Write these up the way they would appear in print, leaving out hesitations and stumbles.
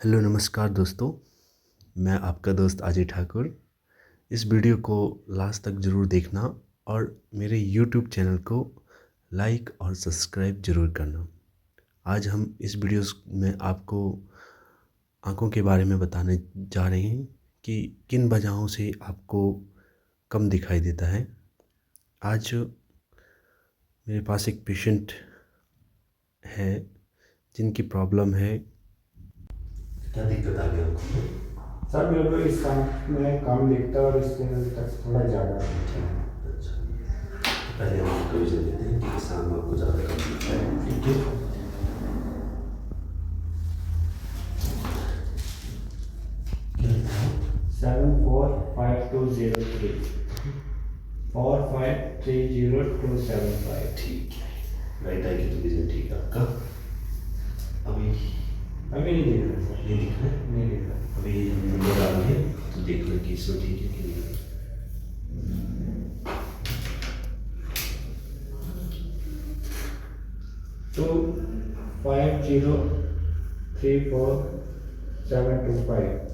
Hello नमस्कार दोस्तों, मैं आपका दोस्त अजय ठाकुर। इस वीडियो को लास्ट तक ज़रूर देखना और मेरे यूट्यूब चैनल को लाइक और सब्सक्राइब ज़रूर करना। आज हम इस वीडियो में आपको आँखों के बारे में बताने जा रहे हैं कि किन वजहों से आपको कम दिखाई देता है। आज मेरे पास एक पेशेंट है जिनकी प्रॉब्लम है। क्या दिक्कत आ गई आँखों में? सर मेरे को इस काम में कम दिखता है और इसके वजह तक थोड़ा ज़्यादा दिखता है। अच्छा, तो पहले हम आपको विजन देते हैं कि किस में आपको ज़्यादा कम दिखता है। ठीक है, 745203 4530 275। ठीक है। राइट आई की तो विजन ठीक है आपका। अभी अभी नहीं दिख रहा सर, नहीं दिख रहा है। नहीं दिख रहा। अभी हम नंबर डालेंगे तो देख लो कि इसमें ठीक है कि नहीं। तो 5034 725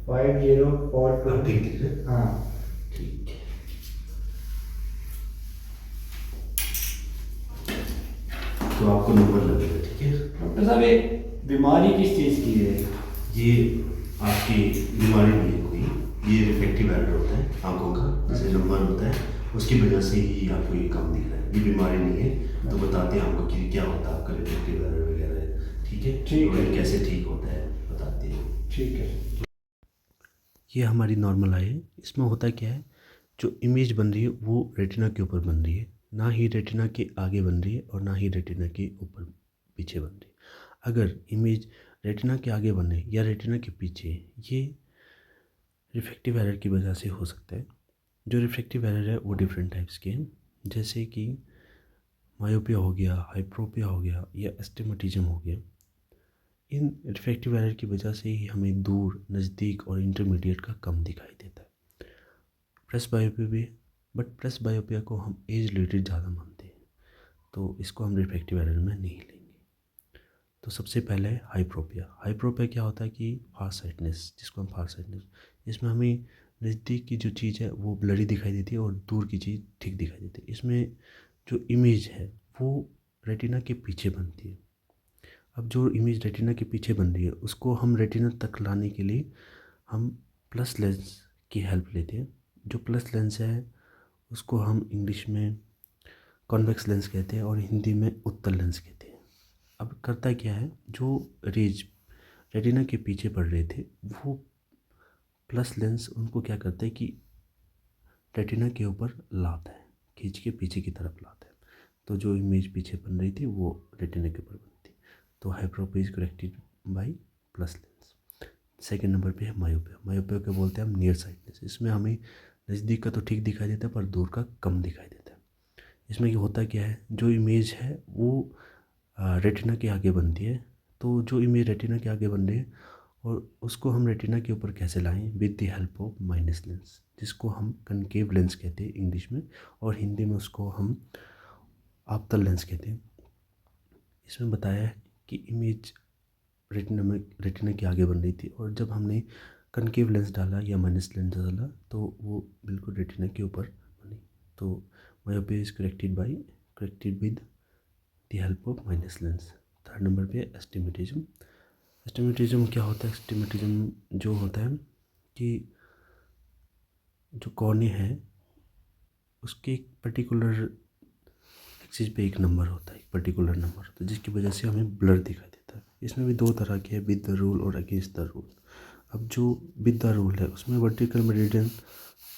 5042। आप ठीक दिख रहे हैं? हाँ ठीक है, तो आपको नंबर लगेगा। ठीक है, डॉक्टर साहब ये बीमारी किस चीज़ की है? ये आपकी बीमारी नहीं है कोई, ये रिफ्लेक्टिव एरर होता है आँखों का। जैसे नंबर होता है उसकी वजह से ही आपको ये कम दिख रहा है, ये बीमारी नहीं है। तो बताते हैं आपको कि क्या होता है आपका रिफ्लेक्टिव एरर वगैरह है। ठीक है, ठीक और है। ये कैसे ठीक होता है बताते हैं। ठीक है। ये हमारी नॉर्मल आई है। इसमें होता क्या है, जो इमेज बन रही है वो रेटिना के ऊपर बन रही है, ना ही रेटिना के आगे बन रही है और ना ही रेटिना के ऊपर पीछे बन रही है। अगर इमेज रेटिना के आगे बन रही है या रेटिना के पीछे, ये रिफ्रैक्टिव एरर की वजह से हो सकता है। जो रिफ्रैक्टिव एरर है वो डिफरेंट टाइप्स के हैं, जैसे कि मायोपिया हो गया, हाइप्रोपिया हो गया या एस्टिग्मेटिज्म हो गया। इन रिफ्रैक्टिव एरर की वजह से ही हमें दूर, नज़दीक और इंटरमीडिएट का कम दिखाई देता है। प्रेस बायोपिया भी, बट प्रेस बायोपिया को हम एज रिलेटेड ज़्यादा मानते हैं, तो इसको हम रिफ्रैक्टिव एरर में नहीं लेंगे। तो सबसे पहले हाइप्रोपिया। हाइप्रोपिया क्या होता है कि फार साइटनेस, जिसको हम फार साइटनेस, इसमें हमें नज़दीक की जो चीज़ है वो ब्लरी दिखाई देती है और दूर की चीज़ ठीक दिखाई देती है। इसमें जो इमेज है वो रेटिना के पीछे बनती है। अब जो इमेज रेटिना के पीछे बन रही है उसको हम रेटिना तक लाने के लिए हम प्लस लेंस की हेल्प लेते हैं। जो प्लस लेंस है उसको हम इंग्लिश में कॉन्वेक्स लेंस कहते हैं और हिंदी में उत्तल लेंस कहते हैं। अब करता क्या है, जो रेज रेटिना के पीछे पड़ रहे थे वो प्लस लेंस उनको क्या करता है कि रेटिना के ऊपर लाता है, खींच के पीछे की तरफ लाता है। तो जो इमेज पीछे बन रही थी वो रेटिना के ऊपर बनती। तो hyperopia is corrected by plus lens. Second number पे है मायोपिया। मायोपिया को बोलते हैं हम नियर साइटनेस। इसमें हमें नज़दीक का तो ठीक दिखाई देता है पर दूर का कम दिखाई देता है। इसमें ये होता क्या है, जो इमेज है वो रेटिना के आगे बनती है। तो जो इमेज रेटिना के आगे बन रही है और उसको हम रेटिना के ऊपर कैसे लाएं, with the help of minus lens, जिसको हम कनकेव लेंस कहते हैं इंग्लिश में, और हिंदी में उसको हम आपतल लेंस कहते हैं। इसमें बताया है कि इमेज रेटिना के आगे बन रही थी और जब हमने कनकेव लेंस डाला या माइनस लेंस डाला तो वो बिल्कुल रेटिना के ऊपर बनी। तो myopia is corrected with the help of minus lens. Third number पे एस्टिमेटिज्म। एस्टिमेटिज्म क्या होता है? एस्टिमेटिज्म जो होता है कि जो कॉर्निया है उसके एक पर्टिकुलर एक्सिस पे एक नंबर होता है, एक पर्टिकुलर नंबर होता है, जिसकी वजह से हमें ब्लर दिखाई देता है। इसमें भी दो तरह के हैं, विद द रूल और अगेंस्ट द रूल। अब जो विद द रूल है उसमें वर्टिकल मेरिडियन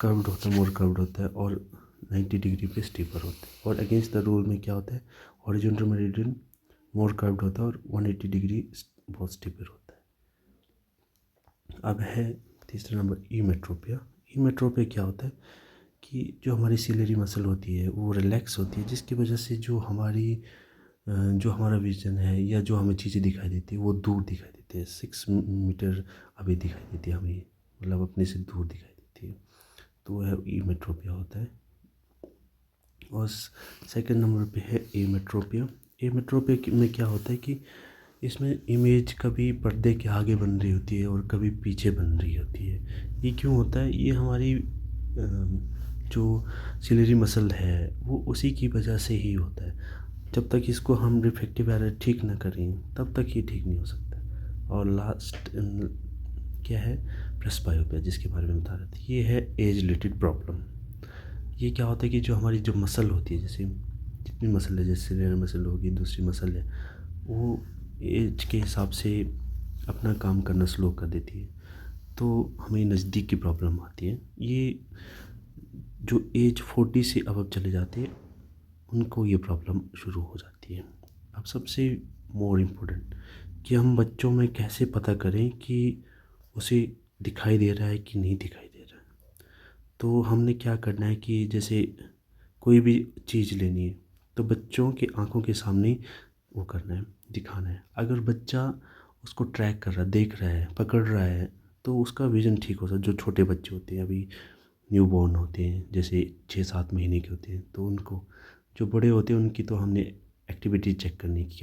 कर्व्ड होता है, मोर कर्व्ड होता है और 90 डिग्री पे स्टीपर होता है। और अगेंस्ट द रूल में क्या होता है, हॉरिजॉन्टल मेरिडियन मोर कर्व्ड होता है और 180 डिग्री बहुत स्टीपर होता है। अब है तीसरा नंबर ईमेट्रोपिया। ईमेट्रोपिया क्या होता है कि जो हमारी सिलेरी मसल होती है वो रिलैक्स होती है, जिसकी वजह से जो हमारा विजन है या जो हमें चीज़ें दिखाई देती है वो दूर दिखाई देती है, 6 मीटर अभी दिखाई देती है हमें, मतलब अपने से दूर दिखाई देती है। तो वह ईमेट्रोपिया होता है। और सेकंड नंबर पे है एमेट्रोपिया। एमेट्रोपिया में क्या होता है कि इसमें इमेज कभी पर्दे के आगे बन रही होती है और कभी पीछे बन रही होती है। ये क्यों होता है? ये हमारी जो सिलेरी मसल है वो उसी की वजह से ही होता है। जब तक इसको हम रिफ्रैक्टिव एरर ठीक ना करें तब तक ये ठीक नहीं हो सकता। और लास्ट क्या है? प्रेसबायोपिया, जिसके बारे में बता रहे थे, ये है एज रिलेटेड प्रॉब्लम। ये क्या होता है कि जो हमारी जो मसल होती है, जैसे जितनी मसल है, जैसे सिलेरी मसल होगी, दूसरी मसल है, वो एज के हिसाब से अपना काम करना स्लो कर देती है, तो हमें नज़दीक की प्रॉब्लम आती है। ये जो एज 40 से अबव चले जाते हैं उनको ये प्रॉब्लम शुरू हो जाती है। अब सबसे मोर इम्पोर्टेंट कि हम बच्चों में कैसे पता करें कि उसे दिखाई दे रहा है कि नहीं दिखाई दे रहा है। तो हमने क्या करना है कि जैसे कोई भी चीज़ लेनी है तो बच्चों के आंखों के सामने वो करना है, दिखाना है। अगर बच्चा उसको ट्रैक कर रहा है, देख रहा है, पकड़ रहा है, तो उसका विज़न ठीक हो सकता है। जो छोटे बच्चे होते हैं, अभी न्यू बॉर्न होते हैं, जैसे 6-7 महीने के होते हैं, तो उनको, जो बड़े होते हैं उनकी तो हमने एक्टिविटी चेक करनी है कि क्या